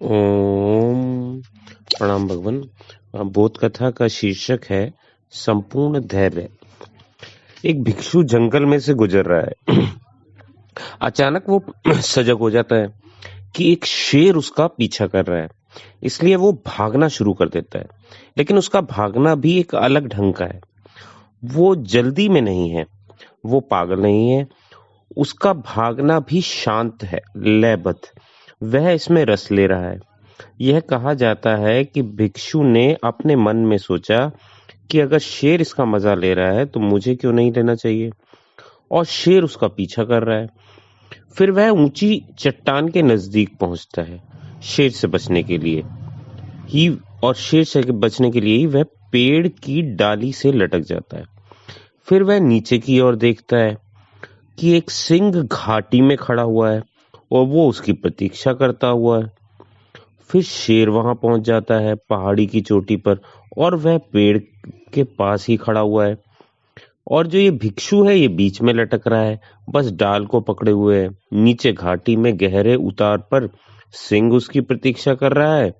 ओम प्रणाम भगवान। बोध कथा का शीर्षक है संपूर्ण धैर्य। एक भिक्षु जंगल में से गुजर रहा है। अचानक वो सजग हो जाता है कि एक शेर उसका पीछा कर रहा है। इसलिए वो भागना शुरू कर देता है, लेकिन उसका भागना भी एक अलग ढंग का है। वो जल्दी में नहीं है, वो पागल नहीं है, उसका भागना भी शांत है, लयबद्ध। वह इसमें रस ले रहा है। यह कहा जाता है कि भिक्षु ने अपने मन में सोचा कि अगर शेर इसका मजा ले रहा है तो मुझे क्यों नहीं लेना चाहिए, और शेर उसका पीछा कर रहा है। फिर वह ऊंची चट्टान के नजदीक पहुंचता है शेर से बचने के लिए ही और शेर से बचने के लिए ही वह पेड़ की डाली से लटक जाता है। फिर वह नीचे की ओर देखता है कि एक सिंह घाटी में खड़ा हुआ है और वो उसकी प्रतीक्षा करता हुआ है। फिर शेर वहां पहुंच जाता है पहाड़ी की चोटी पर, और वह पेड़ के पास ही खड़ा हुआ है। और जो ये भिक्षु है ये बीच में लटक रहा है, बस डाल को पकड़े हुए है। नीचे घाटी में गहरे उतार पर सिंह उसकी प्रतीक्षा कर रहा है।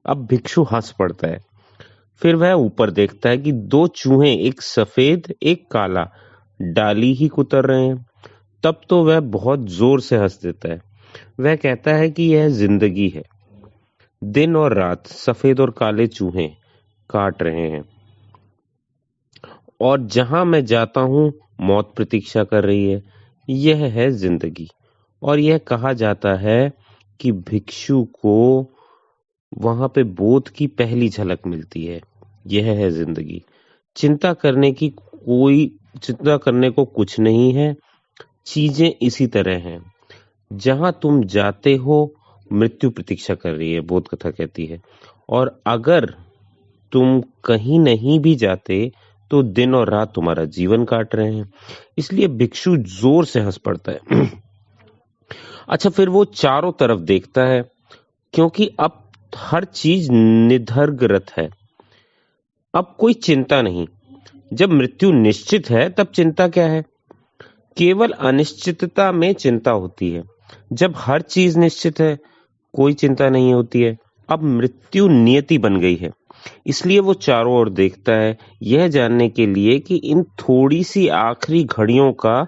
अब भिक्षु हंस पड़ता है। फिर वह ऊपर देखता है कि दो चूहे, एक सफेद एक काला, डाली ही कुतर रहे हैं। तब तो वह बहुत जोर से हंस देता है। वह कहता है कि यह जिंदगी है। दिन और रात सफेद और काले चूहे काट रहे हैं, और जहां मैं जाता हूं मौत प्रतीक्षा कर रही है। यह है जिंदगी। और यह कहा जाता है कि भिक्षु को वहां पे बोध की पहली झलक मिलती है। यह है जिंदगी। चिंता करने को कुछ नहीं है। चीजें इसी तरह हैं। जहां तुम जाते हो मृत्यु प्रतीक्षा कर रही है, बोध कथा कहती है। और अगर तुम कहीं नहीं भी जाते तो दिन और रात तुम्हारा जीवन काट रहे हैं। इसलिए भिक्षु जोर से हंस पड़ता है। अच्छा, फिर वो चारों तरफ देखता है, क्योंकि अब हर चीज निधर्गरत है। अब कोई चिंता नहीं। जब मृत्यु निश्चित है तब चिंता क्या है? केवल अनिश्चितता में चिंता होती है। जब हर चीज निश्चित है कोई चिंता नहीं होती है। अब मृत्यु नियति बन गई है। इसलिए वो चारों ओर देखता है, यह जानने के लिए कि इन थोड़ी सी आखिरी घड़ियों का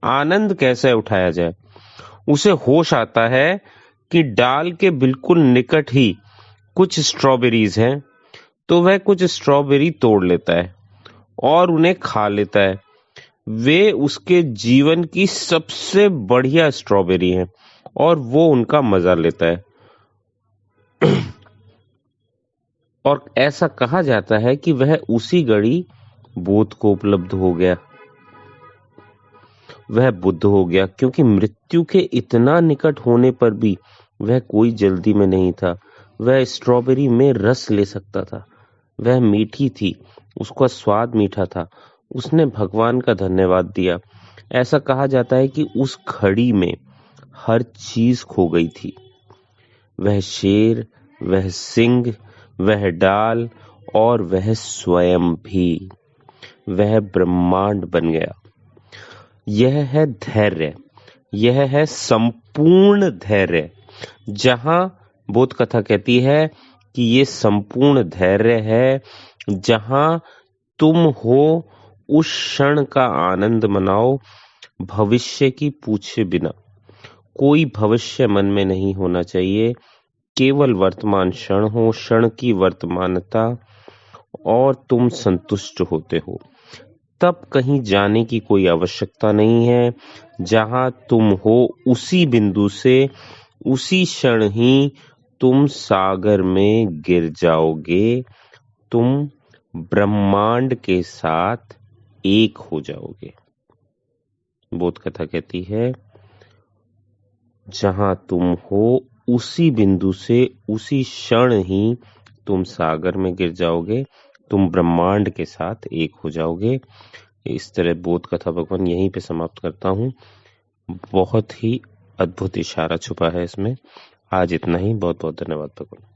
आनंद कैसे उठाया जाए। उसे होश आता है कि डाल के बिल्कुल निकट ही कुछ स्ट्रॉबेरीज हैं। तो वह कुछ स्ट्रॉबेरी तोड़ लेता है और उन्हें खा लेता है। वे उसके जीवन की सबसे बढ़िया स्ट्रॉबेरी हैं, और वो उनका मजा लेता है। और ऐसा कहा जाता है कि वह उसी घड़ी बोध को उपलब्ध हो गया। वह बुद्ध हो गया, क्योंकि मृत्यु के इतना निकट होने पर भी वह कोई जल्दी में नहीं था। वह स्ट्रॉबेरी में रस ले सकता था। वह मीठी थी, उसका स्वाद मीठा था। उसने भगवान का धन्यवाद दिया। ऐसा कहा जाता है कि उस घड़ी में हर चीज खो गई थी। वह शेर, वह सिंह, वह डाल, और वह स्वयं भी। वह ब्रह्मांड बन गया। यह है धैर्य। यह है संपूर्ण धैर्य। जहां बोध कथा कहती है कि ये संपूर्ण धैर्य है, जहां तुम हो उस क्षण का आनंद मनाओ, भविष्य की पूछे बिना। कोई भविष्य मन में नहीं होना चाहिए। केवल वर्तमान क्षण हो, क्षण की वर्तमानता, और तुम संतुष्ट होते हो। तब कहीं जाने की कोई आवश्यकता नहीं है। जहां तुम हो उसी बिंदु से उसी क्षण ही तुम सागर में गिर जाओगे। तुम ब्रह्मांड के साथ एक हो जाओगे। बोध कथा कहती है, जहां तुम हो उसी बिंदु से उसी क्षण ही तुम सागर में गिर जाओगे। तुम ब्रह्मांड के साथ एक हो जाओगे। इस तरह बोध कथा भगवान यहीं पे समाप्त करता हूँ। बहुत ही अद्भुत इशारा छुपा है इसमें। आज इतना ही। बहुत बहुत धन्यवाद भगवान।